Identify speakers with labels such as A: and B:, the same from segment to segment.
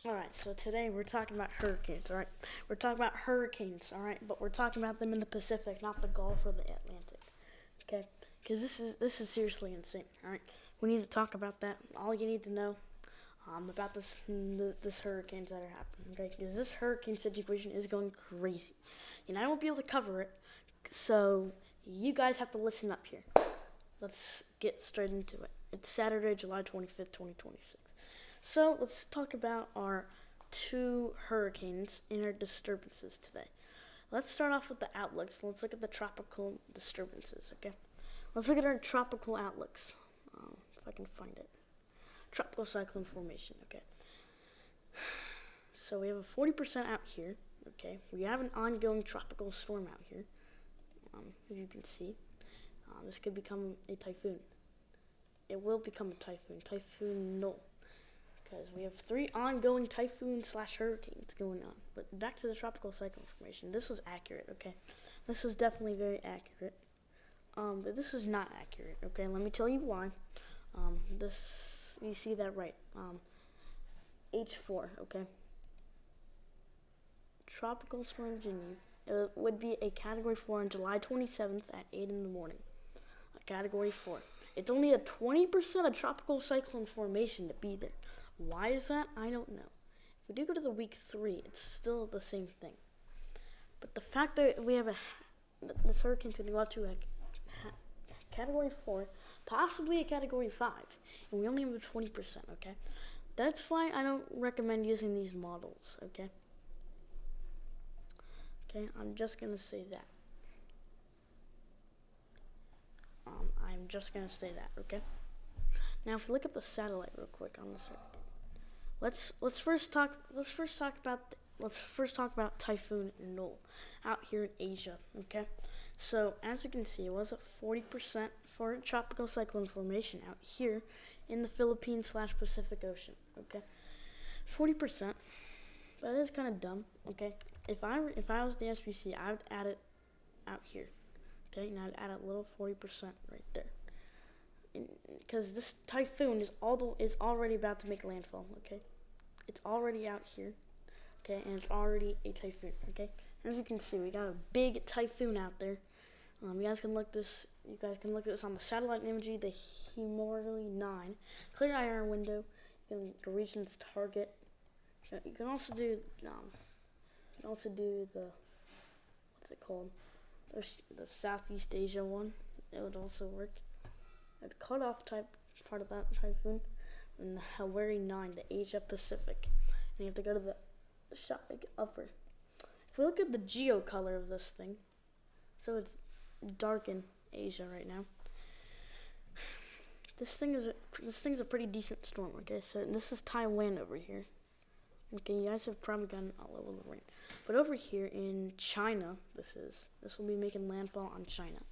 A: Alright, so today we're talking about hurricanes, alright? We're talking about hurricanes, alright? But we're talking about them in the Pacific, not the Gulf or the Atlantic. Okay? Because this is seriously insane, alright? We need to talk about that. All you need to know about this hurricanes that are happening, okay? Because this hurricane situation is going crazy. And I won't be able to cover it, so you guys have to listen up here. Let's get straight into it. It's Saturday, July 25th, 2026. So let's talk about our two hurricanes and our disturbances today. Let's start off with the outlooks. Let's look at the tropical disturbances, okay? Let's look at our tropical outlooks. If I can find it. Tropical cyclone formation, okay? So we have a 40% out here, okay? We have an ongoing tropical storm out here, as you can see. This could become a typhoon. It will become a typhoon. Typhoon null. Because we have 3 ongoing typhoon/hurricanes going on. But back to the tropical cyclone formation. This was accurate, okay? This was definitely very accurate. But this is not accurate, okay? Let me tell you why. You see that right. H4, okay? Tropical storm Genevieve. It would be a category 4 on July 27th at 8 in the morning. A category 4. It's only a 20% of tropical cyclone formation to be there. Why is that? I don't know. If we do go to the week 3, it's still the same thing. But the fact that we have this hurricane's going to go up to a category 4, possibly a category 5, and we only have a 20%, okay? That's why I don't recommend using these models, okay? Okay, I'm just going to say that. I'm just going to say that, okay? Now, if we look at the satellite real quick on this hurricane, let's first talk about Typhoon Null out here in Asia, okay? So, as you can see, it was at 40% for tropical cyclone formation out here in the Philippines/Pacific Ocean, okay? 40%. That is kind of dumb, okay? If I was the SPC, I would add it out here, okay? And I'd add a little 40% right there, because this typhoon is already about to make landfall, okay? It's already out here, okay? And it's already a typhoon, okay? As you can see, we got a big typhoon out there. You guys can look this on the satellite imagery, the Himori 9. Clear IR window, the region's target. You can also do the what's it called? The Southeast Asia one. It would also work. I'd cut off part of that typhoon, and the Himori 9, the Asia Pacific. And you have to go to the shot upper. If we look at the geo color of this thing, so it's dark in Asia right now. This thing's a pretty decent storm, okay? So this is Taiwan over here. Okay, you guys have probably gotten all over the rain. But over here in China, this will be making landfall on China.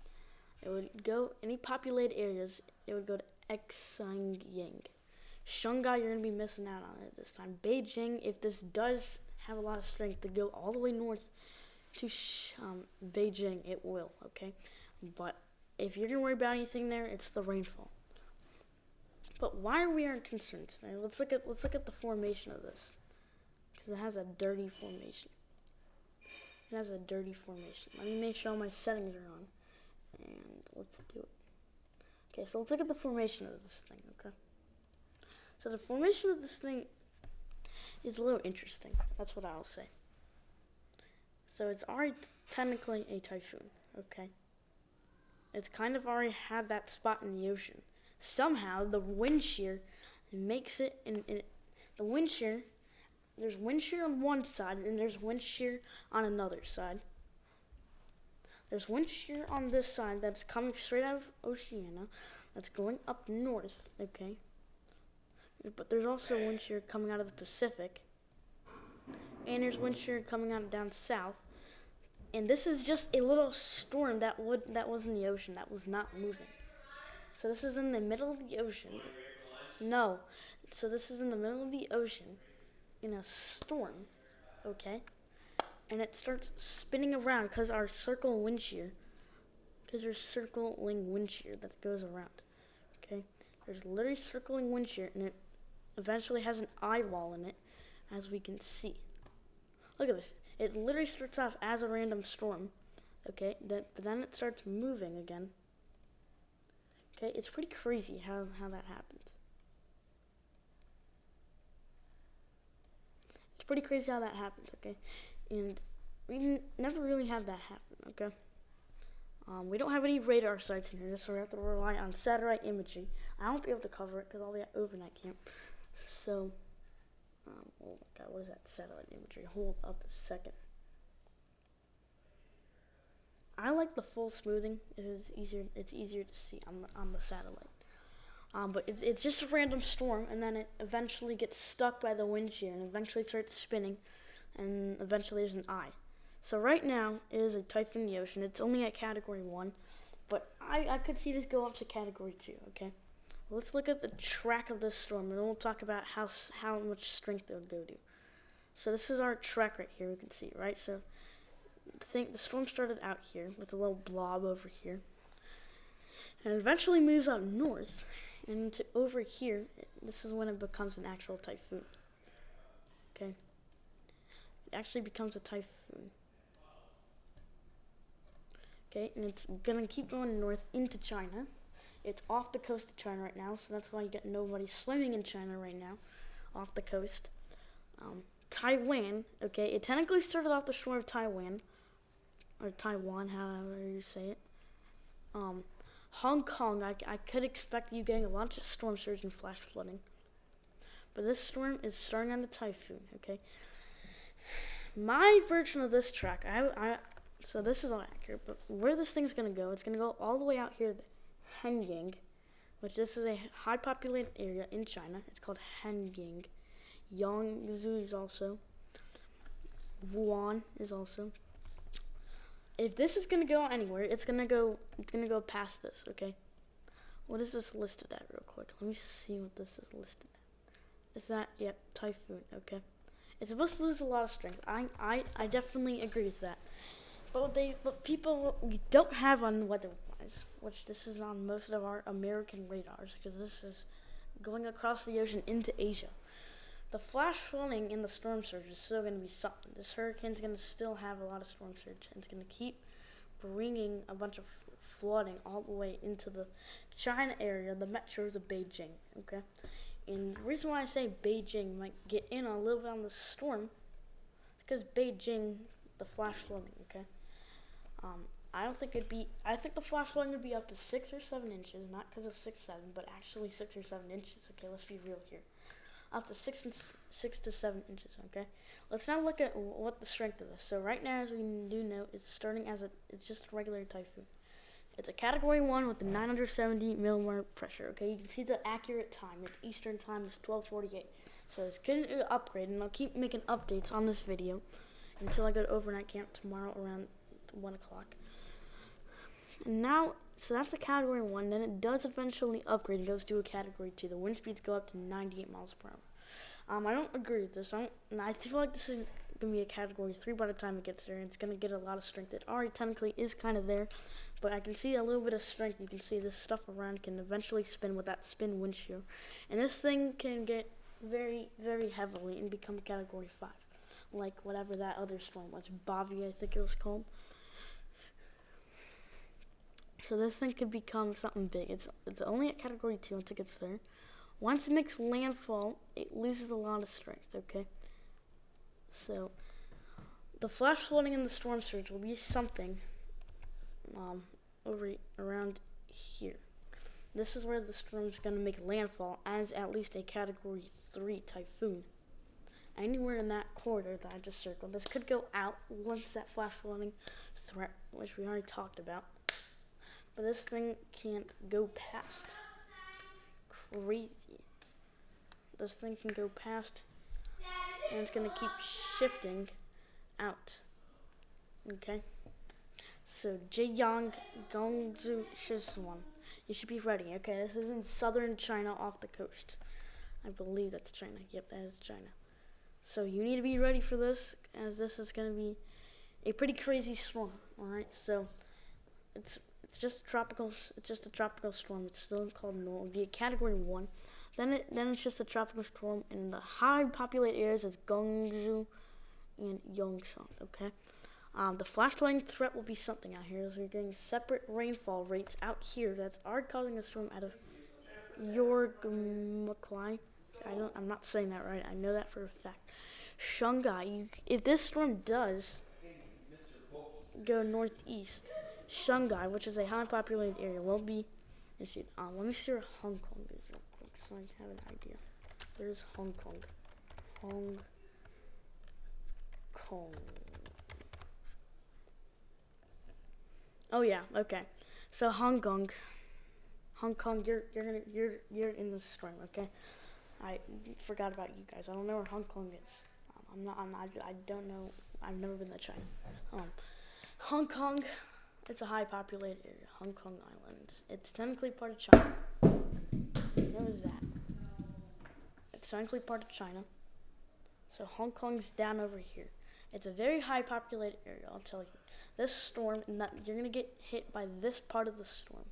A: It would go any populated areas, it would go to Xinjiang. Shanghai, you're going to be missing out on it this time. Beijing, if this does have a lot of strength to go all the way north to Beijing, it will, okay? But if you're going to worry about anything there, it's the rainfall. But why are we concerned today? Let's look at the formation of this, because it has a dirty formation. Let me make sure all my settings are on, and let's do it. Okay, so let's look at the formation of this thing, okay? So the formation of this thing is a little interesting. That's what I'll say. So it's already technically a typhoon, okay? It's kind of already had that spot in the ocean. Somehow the wind shear makes it the wind shear. There's wind shear on one side, and there's wind shear on another side. There's wind shear on this side that's coming straight out of Oceania, that's going up north, okay? But there's also wind shear coming out of the Pacific, and there's wind shear coming out of down south. And this is just a little storm that was in the ocean, that was not moving. So this is in the middle of the ocean. No. So this is in the middle of the ocean in a storm, okay? And it starts spinning around because there's circling wind shear that goes around, okay? There's literally circling wind shear, and it eventually has an eyewall in it, as we can see. Look at this. It literally starts off as a random storm, okay? But then it starts moving again. Okay, it's pretty crazy how that happens. It's pretty crazy how that happens, okay? And we never really have that happen, okay? We don't have any radar sites in here, so we have to rely on satellite imagery. I won't be able to cover it because I'll be at overnight camp. So, oh my god, what is that satellite imagery? Hold up a second. I like the full smoothing. It's easier to see on the satellite. But it's just a random storm, and then it eventually gets stuck by the wind shear, and eventually starts spinning, and eventually there's an eye. So right now, it is a typhoon in the ocean. It's only at Category 1, but I could see this go up to Category 2, okay? Let's look at the track of this storm, and then we'll talk about how much strength it would go to. So this is our track right here, we can see, right? So the storm started out here with a little blob over here, and eventually moves up north, and to over here, this is when it becomes an actual typhoon, okay? It actually becomes a typhoon. Okay, and it's gonna keep going north into China. It's off the coast of China right now, so that's why you get nobody swimming in China right now, off the coast. Taiwan, okay, it technically started off the shore of Taiwan, or Taiwan, however you say it. Hong Kong, I could expect you getting a lot of storm surge and flash flooding. But this storm is starting on a typhoon, okay? My version of this track, so this is all accurate, but where this thing's going to go, it's going to go all the way out here to Henyang, which this is a high populated area in China. It's called Henyang. Yangzhou is also. Wuhan is also. If this is going to go anywhere, it's going to go past this, okay? What is this listed at real quick? Let me see what this is listed at. Is that, yep, typhoon, okay? It's supposed to lose a lot of strength. I definitely agree with that. But people we don't have on weather-wise, which this is on most of our American radars, because this is going across the ocean into Asia. The flash flooding in the storm surge is still going to be something. This hurricane's going to still have a lot of storm surge, and it's going to keep bringing a bunch of flooding all the way into the China area, the metros of Beijing, okay? And the reason why I say Beijing might get in a little bit on the storm is because Beijing, the flash flooding, okay? I think the flash flooding would be up to 6 or 7 inches, not because of 6, 7, but actually 6 or 7 inches, okay? Let's be real here. Up to 6 to 7 inches, okay? Let's now look at what the strength of this. So right now, as we do know, it's starting as it's just a regular typhoon. It's a Category 1 with the 970 millibar pressure, okay? You can see the accurate time. It's Eastern time, it's 12:48. So it's going to upgrade, and I'll keep making updates on this video until I go to overnight camp tomorrow around 1 o'clock. And now, so that's the Category 1. Then it does eventually upgrade. It goes to a Category 2. The wind speeds go up to 98 miles per hour. I don't agree with this. I feel like this is going to be a Category 3 by the time it gets there. And it's going to get a lot of strength. It already technically is kind of there. But I can see a little bit of strength. You can see this stuff around can eventually spin with that spin wind shear. And this thing can get very, very heavily and become a Category 5. Like whatever that other storm was. Bobby, I think it was called. So this thing could become something big. It's only at Category 2 once it gets there. Once it makes landfall, it loses a lot of strength, okay? So the flash flooding and the storm surge will be something over around here. This is where the storm is going to make landfall as at least a Category 3 typhoon. Anywhere in that corridor that I just circled. This could go out once that flash flooding threat, which we already talked about. But this thing can't go past. Crazy. This thing can go past, and it's going to keep shifting out. Okay? So, Zhejiang, Guangzhou, Sichuan. You should be ready, okay? This is in southern China off the coast. I believe that's China. Yep, that is China. So you need to be ready for this, as this is going to be a pretty crazy storm. All right, so it's just a tropical storm. It's still called normal. It'll be a Category 1. Then it's just a tropical storm in the high populated areas as Gwangju and Yongsan. Okay. The flash flooding threat will be something out here, as we're getting separate rainfall rates out here that's are causing a storm out of Yorgmakwai. I'm not saying that right. I know that for a fact. Shanghai. If this storm does go northeast, Shanghai, which is a high populated area, will be issued. Let me see where Hong Kong is real quick, so I have an idea. There's Hong Kong. Hong Kong. Oh yeah, okay. So Hong Kong, you're in this storm, okay? I forgot about you guys. I don't know where Hong Kong is. I don't know. I've never been to China. Hong Kong, it's a high populated area. Hong Kong Islands. It's technically part of China. What was that? It's technically part of China. So Hong Kong's down over here. It's a very high populated area, I'll tell you. This storm, you're going to get hit by this part of the storm.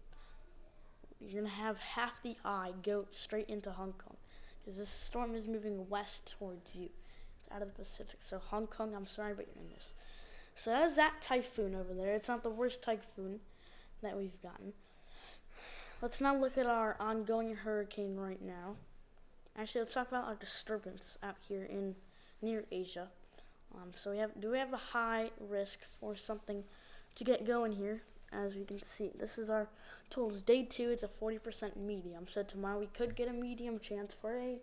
A: You're going to have half the eye go straight into Hong Kong, because this storm is moving west towards you. It's out of the Pacific. So Hong Kong, I'm sorry, but you're in this. So that is that typhoon over there. It's not the worst typhoon that we've gotten. Let's now look at our ongoing hurricane right now. Actually, let's talk about our disturbance out here in near Asia. So we have a high risk for something to get going here? As we can see, this is our totals. Day 2, it's a 40% medium. So tomorrow we could get a medium chance for a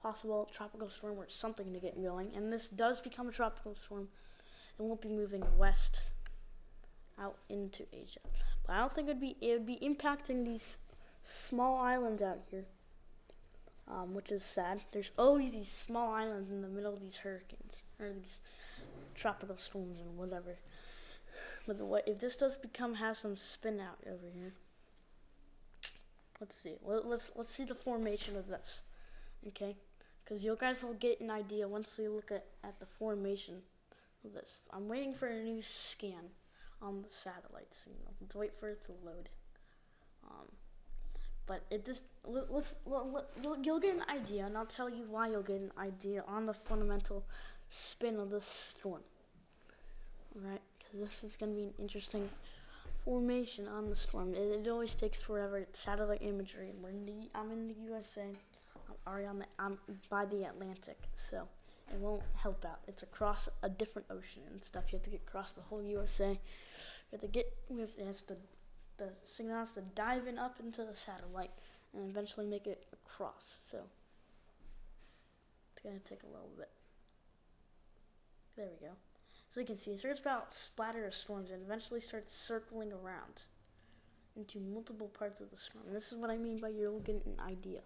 A: possible tropical storm or something to get going. And this does become a tropical storm. It won't be moving west out into Asia. But I don't think it would be impacting these small islands out here, which is sad. There's always these small islands in the middle of these hurricanes, or these tropical storms or whatever. But if this does have some spin out over here? Let's see. Let's see the formation of this, okay? Because you guys will get an idea once we look at the formation of this. I'm waiting for a new scan on the satellite signal. Let's wait for it to load. But you'll get an idea, and I'll tell you why you'll get an idea on the fundamental spin of this storm. Alright, because this is going to be an interesting formation on the storm. It always takes forever. It's satellite imagery, and I'm in the USA. I'm by the Atlantic, so it won't help out. It's across a different ocean and stuff. You have to get across the whole USA. The signal has to dive in up into the satellite and eventually make it across. So it's gonna take a little bit. There we go. So you can see it starts about splatter of storms and eventually starts circling around into multiple parts of the storm. And this is what I mean by you're getting an idea.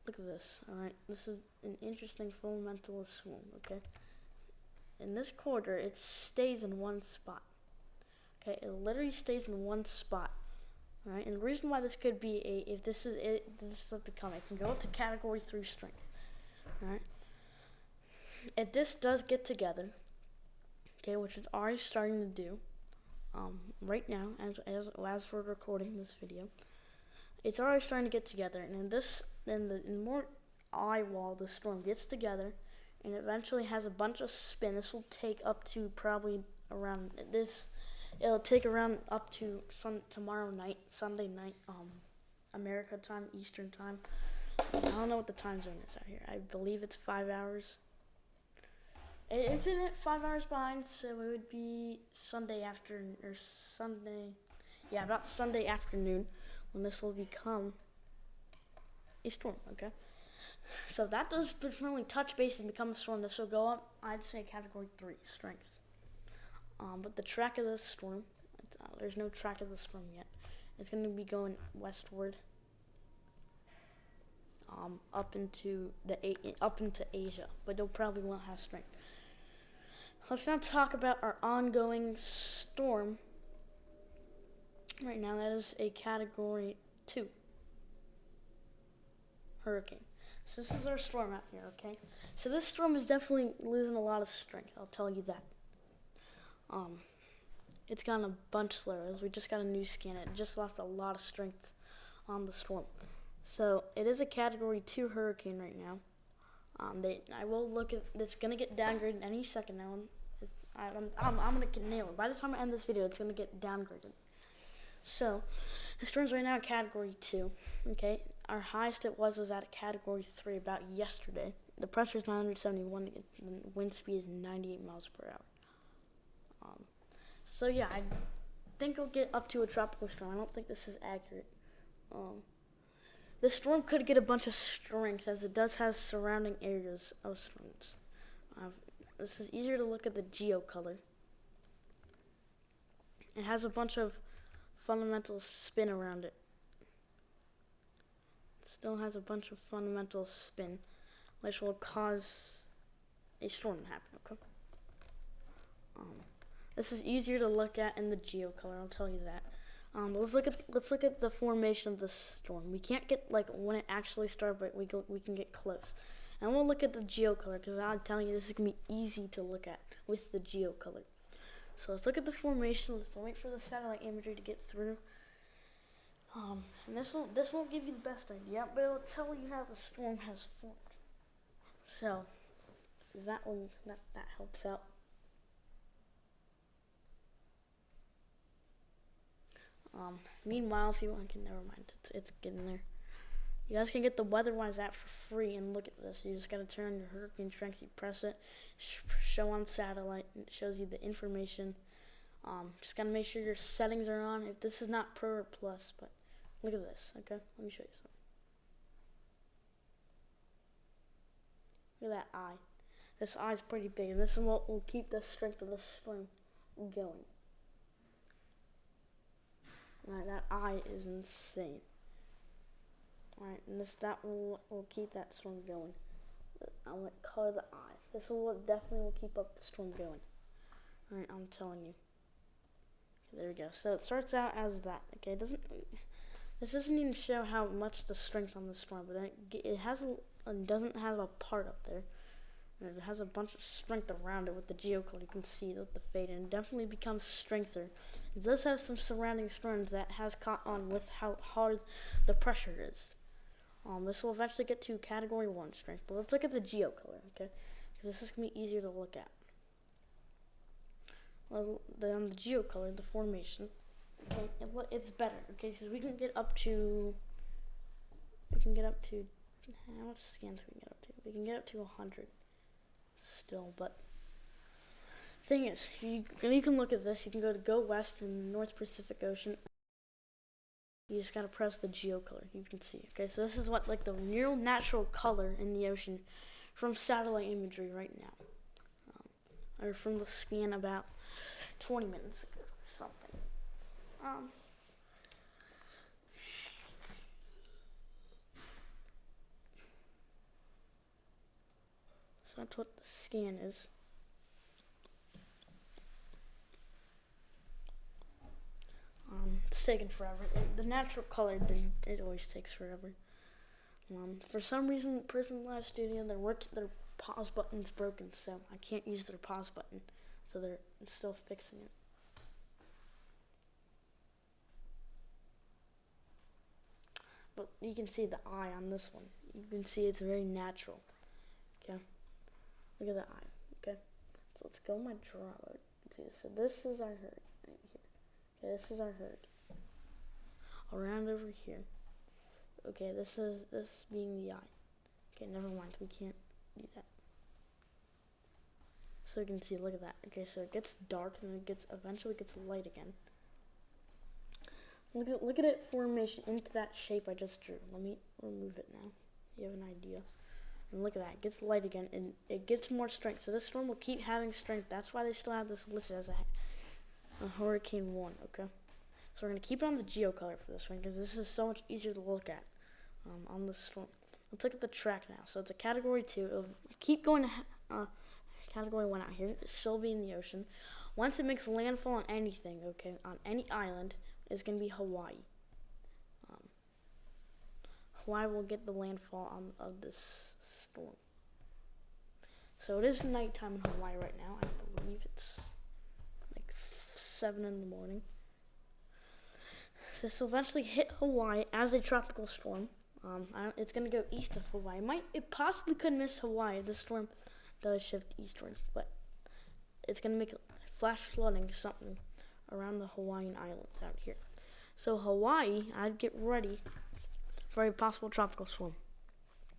A: Look at this. Alright, this is an interesting fundamental storm, okay? In this quarter, it stays in one spot. Okay, it literally stays in one spot. Alright, and the reason why this could be if this is it, this is becoming, it can go up to category 3 strength. Alright. If this does get together, okay, which it's already starting to do, right now, as we're recording this video, it's already starting to get together, and in more eye wall, the storm gets together, and eventually has a bunch of spin. This will take up to probably around this. It'll take around up to tomorrow night, Sunday night, America time, Eastern time. I don't know what the time zone is out here. I believe it's 5 hours. Isn't it 5 hours behind? So it would be about Sunday afternoon when this will become a storm, okay? So that does really touch base and become a storm. This will go up, I'd say, category 3 strength. But the track of this storm, there's no track of the storm yet. It's going to be going westward, up into Asia, but it probably won't have strength. Let's now talk about our ongoing storm. Right now, that is a category 2 hurricane. So this is our storm out here, okay? So this storm is definitely losing a lot of strength, I'll tell you that. It's gotten a bunch slower as we just got a new scan. It just lost a lot of strength on the storm. So it is a Category 2 hurricane right now. I will look at. It's gonna get downgraded any second now. I'm gonna nail it. By the time I end this video, it's gonna get downgraded. So, the storm's right now Category 2. Okay, our highest it was at a Category 3 about yesterday. The pressure is 971. The wind speed is 98 miles per hour. So yeah, I think it'll get up to a tropical storm. I don't think this is accurate. This storm could get a bunch of strength as it does have surrounding areas of storms. This is easier to look at the geo color. It has a bunch of fundamental spin around it. It still has a bunch of fundamental spin, which will cause a storm to happen. Okay. This is easier to look at in the geo color. I'll tell you that. But let's look at the formation of the storm. We can't get like when it actually started, but we can get close. And we'll look at the geo color because I'm telling you this is gonna be easy to look at with the geo color. So let's look at the formation. Let's wait for the satellite imagery to get through. And this won't give you the best idea, but it'll tell you how the storm has formed. So that helps out. Meanwhile, if you want, never mind. It's getting there. You guys can get the WeatherWise app for free and look at this. You just gotta turn on your hurricane strength. You press it, show on satellite, and it shows you the information. Just gotta make sure your settings are on. If this is not Pro or Plus, but look at this. Okay, let me show you something. Look at that eye. This eye is pretty big, and this is what will keep the strength of the storm going. Alright, that eye is insane. Alright, and that will keep that storm going. I'm gonna color the eye. This definitely will keep up the storm going. Alright, I'm telling you. Okay, there we go. So it starts out as that. Okay, this doesn't even show how much the strength on the storm, but it doesn't have a part up there. And it has a bunch of strength around it with the geocode. You can see with the fade, and it definitely becomes strengther. It does have some surrounding storms that has caught on with how hard the pressure is. This will eventually get to Category 1 strength, but let's look at the geo color, okay? Because this is going to be easier to look at. Well, on the geo color, the formation, okay, it's better, okay? Because we can get up to, how much scans can we get up to? We can get up to 100 still, but thing is, you can look at this. You can go west in the North Pacific Ocean. You just gotta press the geo color. You can see. Okay, so this is what like the real natural color in the ocean from satellite imagery right now, or from the scan about 20 minutes ago or something. So that's what the scan is. It's taking forever. The natural color, it always takes forever. For some reason, Prism Live Studio, their pause button's broken, so I can't use their pause button. So they're still fixing it. But you can see the eye on this one. You can see it's very natural. Okay, look at the eye. Okay, so let's go my draw mode. So this is our herd right here. Okay, this is our herd. Around over here. Okay, this being the eye. Okay, never mind. We can't do that. So you can see, look at that. Okay, so it gets dark and it eventually gets light again. Look at it formation into that shape I just drew. Let me remove it now. You have an idea. And look at that. It gets light again and it gets more strength. So this storm will keep having strength. That's why they still have this listed as a Hurricane 1, okay? So we're going to keep it on the geo color for this one because this is so much easier to look at on this storm. Let's look at the track now. So it's a Category 2. It'll keep going to Category 1 out here. It'll still be in the ocean. Once it makes landfall on anything, okay, on any island, it's going to be Hawaii. Hawaii will get the landfall of this storm. So it is nighttime in Hawaii right now. I believe it's like 7 in the morning. This will eventually hit Hawaii as a tropical storm. It's gonna go east of Hawaii. It possibly could miss Hawaii. The storm does shift eastward, but it's gonna make flash flooding something around the Hawaiian Islands out here. So Hawaii, I'd get ready for a possible tropical storm.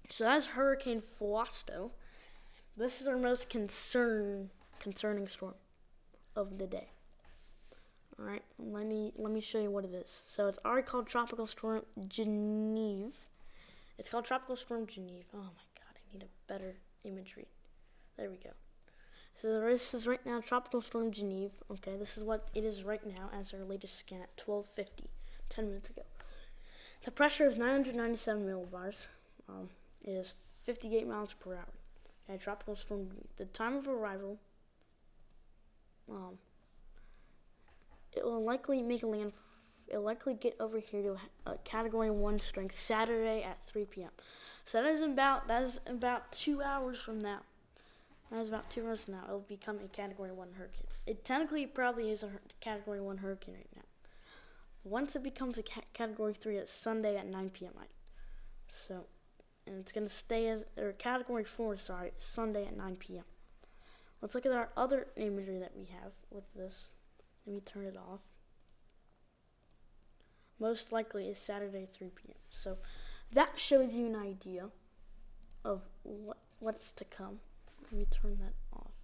A: So that's Hurricane Fausto. This is our most concerning storm of the day. All right, let me show you what it is. So it's already called Tropical Storm Geneve. It's called Tropical Storm Geneve. Oh my God, I need a better imagery. There we go. So this is right now Tropical Storm Geneve. Okay, this is what it is right now as our latest scan at 12:50, 10 minutes ago. The pressure is 997 millibars. It is 58 miles per hour. Okay, Tropical Storm Geneve. The time of arrival, it will likely make a land. It'll likely get over here to a Category 1 strength Saturday at 3 p.m. So that is about 2 hours from now. That is about 2 hours from now. It'll become a Category 1 hurricane. It technically probably is a Category 1 hurricane right now. Once it becomes a Category 3, it's Sunday at 9 p.m. So, and it's going to stay as, or Category 4, sorry, Sunday at 9 p.m. Let's look at our other imagery that we have with this. Let me turn it off. Most likely is Saturday 3 p.m. So that shows you an idea of what's to come. Let me turn that off.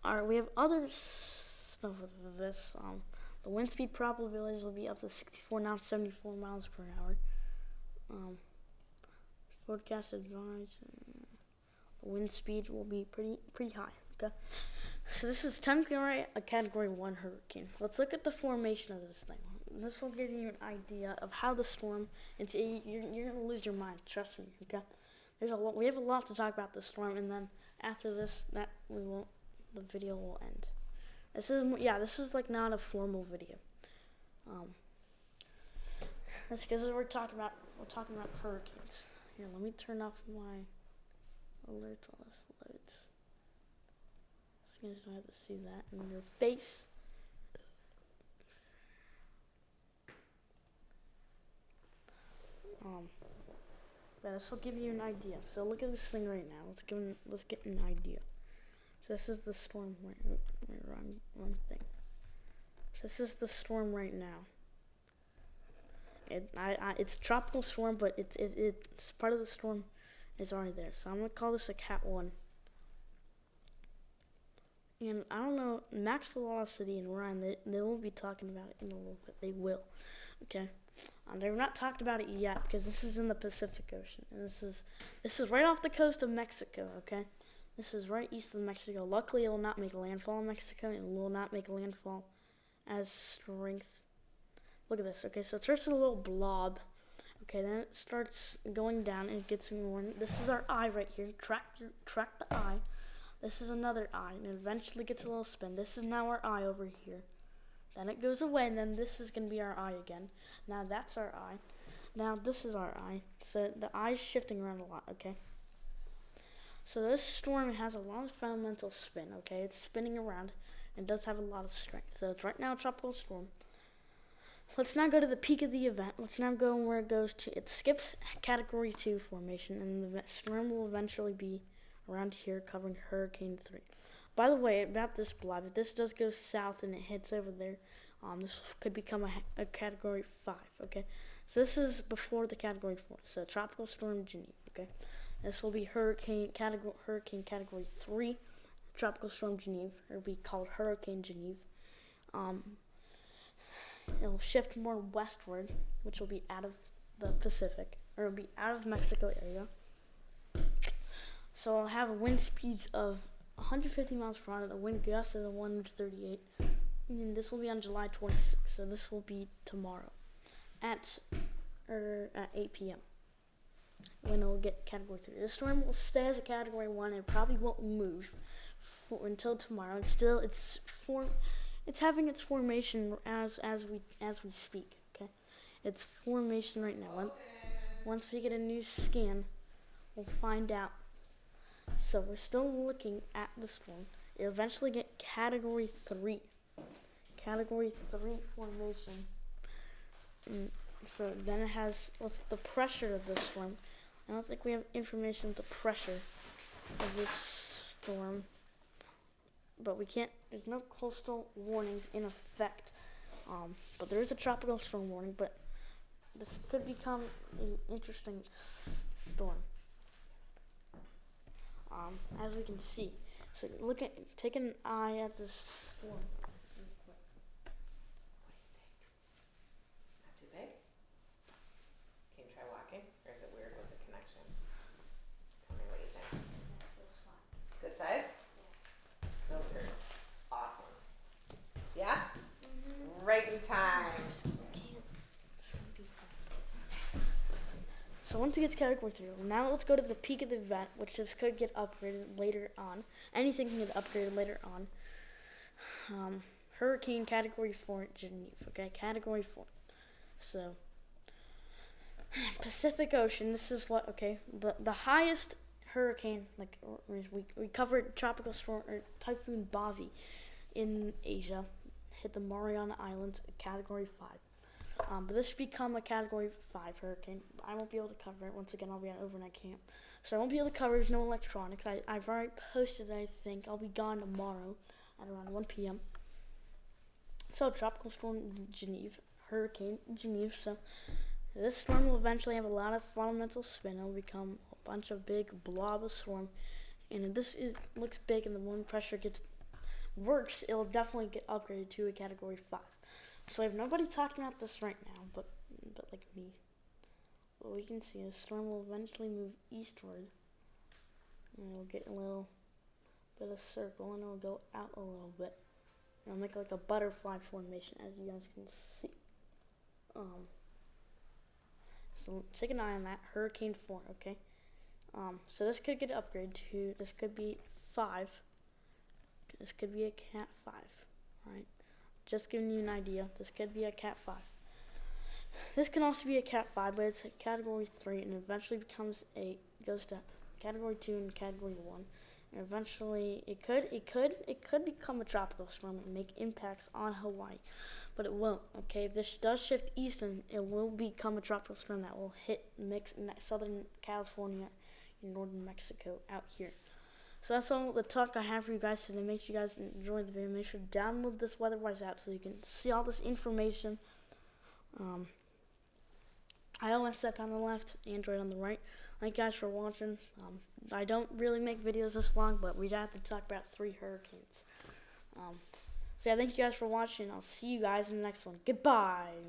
A: Alright, we have other stuff with this. The wind speed probabilities will be up to 64 knots, 74 miles per hour. Forecast advice. The wind speed will be pretty high. Okay, so this is technically a Category 1 hurricane. Let's look at the formation of this thing. This will give you an idea of how the storm. You're gonna lose your mind. Trust me. Okay, we have a lot to talk about this storm, and then after this, the video will end. This is like not a formal video. That's because we're talking about hurricanes. Here, let me turn off my alert while this loads. So you guys don't have to see that in your face. But this will give you an idea. So look at this thing right now. Let's get an idea. So this is the storm. Wrong thing. So this is the storm right now. It's a tropical storm, but it's part of the storm is already there. So I'm gonna call this a Cat 1. And I don't know, max velocity and Ryan, they will be talking about it in a little bit. They will. Okay. They've not talked about it yet because this is in the Pacific Ocean, and this is right off the coast of Mexico. Okay, this is right east of Mexico. Luckily, it will not make landfall in Mexico. It will not make landfall as strength. Look at this. Okay, so it starts with a little blob. Okay, then it starts going down and it gets more. This is our eye right here. Track the eye. This is another eye, and it eventually gets a little spin. This is now our eye over here. Then it goes away, and then this is going to be our eye again. Now that's our eye. Now this is our eye. So the eye's shifting around a lot, okay? So this storm has a lot of fundamental spin, okay? It's spinning around and does have a lot of strength. So it's right now a tropical storm. Let's now go to the peak of the event. Let's now go where it goes to. It skips Category 2 formation, and the storm will eventually be around here covering Hurricane 3. By the way, about this blob, if this does go south and it hits over there, this could become a Category 5, okay? So this is before the Category 4, so Tropical Storm Geneve, okay? This will be Hurricane Category 3, Tropical Storm Geneve. It'll be called Hurricane Geneve. It'll shift more westward, which will be out of the Pacific, or it'll be out of Mexico area. So I'll have wind speeds of 150 miles per hour. The wind gusts is 138. And this will be on July 26th. So this will be tomorrow at 8 p.m. when it will get Category 3. This storm will stay as a Category 1 and probably won't move until tomorrow. And still, it's having its formation as we speak. Okay, it's formation right now. Once we get a new scan, we'll find out. So we're still looking at the storm. It'll eventually get Category 3. Category 3 formation So then it has what's the pressure of this storm. I don't think we have information of the pressure of this storm, but we can't. There's no coastal warnings in effect. But there is a tropical storm warning. But this could become an interesting storm. As we can see. So take an eye at this storm.
B: Not too big? Can you try walking? Or is it weird with the connection? Tell me what you think. Good size? Filters. Awesome. Yeah? Right in time.
A: So once it gets category 3, now let's go to the peak of the event, which could get upgraded later on. Anything can get upgraded later on. Hurricane category 4 Geneva. Okay, category 4. So Pacific Ocean. This is what. Okay, the highest hurricane. Like we covered tropical storm or typhoon Bavi in Asia, hit the Mariana Islands, category 5. But this should become a category 5 hurricane. I won't be able to cover it. Once again, I'll be at overnight camp. So I won't be able to cover it. There's no electronics. I've already posted it, I think. I'll be gone tomorrow at around 1 p.m. So Tropical Storm Geneva, Hurricane Geneva. So this storm will eventually have a lot of fundamental spin. It will become a bunch of big blob of storm. And if this looks big and the wind pressure gets worse, it will definitely get upgraded to a category 5. So I have nobody talking about this right now, but like me. But we can see the storm will eventually move eastward, and it'll get a little bit of circle, and it'll go out a little bit. It'll make like a butterfly formation, as you guys can see. So take an eye on that. Hurricane 4, okay. So this could get upgraded to. This could be 5. This could be a Cat 5, right? Just giving you an idea. This could be a Cat 5. This can also be a Cat 5, but it's a Category 3, and eventually goes to Category 2 and Category 1. And eventually, it could become a tropical storm and make impacts on Hawaii, but it won't. Okay, if this does shift east, and it will become a tropical storm that will hit southern California and northern Mexico out here. So that's all the talk I have for you guys today. Make sure you guys enjoy the video. Make sure to download this WeatherWise app so you can see all this information. iOS app on the left, Android on the right. Thank you guys for watching. I don't really make videos this long, but we have to talk about 3 hurricanes. So yeah, thank you guys for watching. I'll see you guys in the next one. Goodbye.